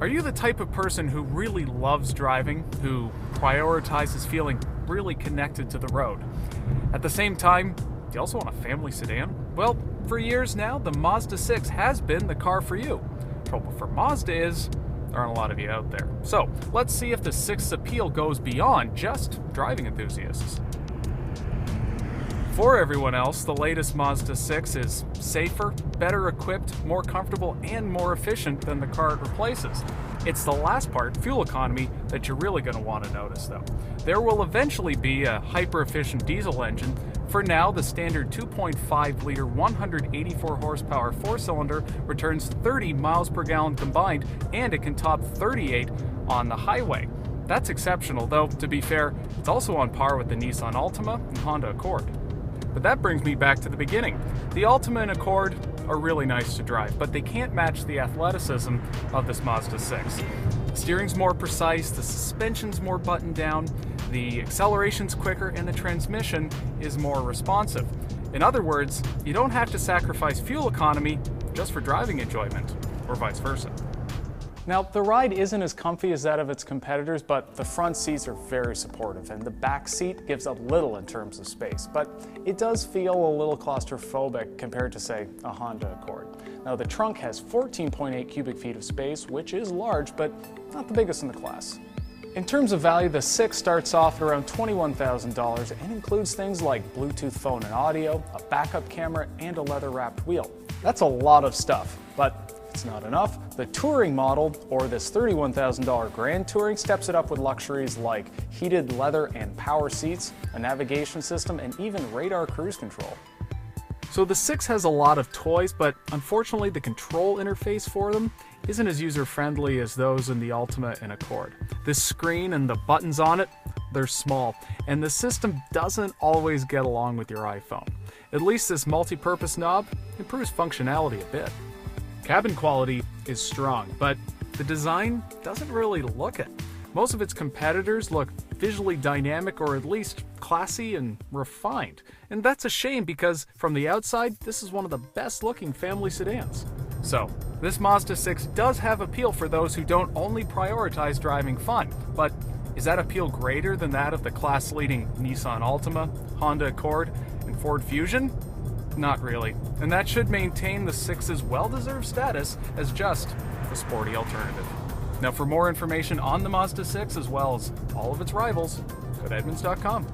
Are you the type of person who really loves driving, who prioritizes feeling really connected to the road? At the same time, do you also want a family sedan? Well, for years now, the Mazda 6 has been the car for you. Trouble for Mazda is, there aren't a lot of you out there. So, let's see if the 6's appeal goes beyond just driving enthusiasts. For everyone else, the latest Mazda 6 is safer, better equipped, more comfortable, and more efficient than the car it replaces. It's the last part, fuel economy, that you're really going to want to notice though. There will eventually be a hyper-efficient diesel engine. For now, the standard 2.5-liter 184 horsepower four-cylinder returns 30 miles per gallon combined, and it can top 38 on the highway. That's exceptional though, to be fair, it's also on par with the Nissan Altima and Honda Accord. But that brings me back to the beginning. The Altima and Accord are really nice to drive, but they can't match the athleticism of this Mazda 6. The steering's more precise, the suspension's more buttoned down, the acceleration's quicker, and the transmission is more responsive. In other words, you don't have to sacrifice fuel economy just for driving enjoyment, or vice versa. Now, the ride isn't as comfy as that of its competitors, but the front seats are very supportive, and the back seat gives up little in terms of space, but it does feel a little claustrophobic compared to, say, a Honda Accord. Now, the trunk has 14.8 cubic feet of space, which is large, but not the biggest in the class. In terms of value, the 6 starts off at around $21,000 and includes things like Bluetooth phone and audio, a backup camera, and a leather-wrapped wheel. That's a lot of stuff, but it's not enough. The Touring model, or this $31,000 Grand Touring, steps it up with luxuries like heated leather and power seats, a navigation system, and even radar cruise control. So the 6 has a lot of toys, but unfortunately the control interface for them isn't as user-friendly as those in the Altima and Accord. This screen and the buttons on it, they're small, and the system doesn't always get along with your iPhone. At least this multi-purpose knob improves functionality a bit. Cabin quality is strong, but the design doesn't really look it. Most of its competitors look visually dynamic, or at least classy and refined. And that's a shame because from the outside, this is one of the best looking family sedans. So, this Mazda 6 does have appeal for those who don't only prioritize driving fun, but is that appeal greater than that of the class-leading Nissan Altima, Honda Accord, and Ford Fusion? Not really, and that should maintain the 6's well-deserved status as just a sporty alternative. Now, for more information on the Mazda 6 as well as all of its rivals, go to Edmunds.com.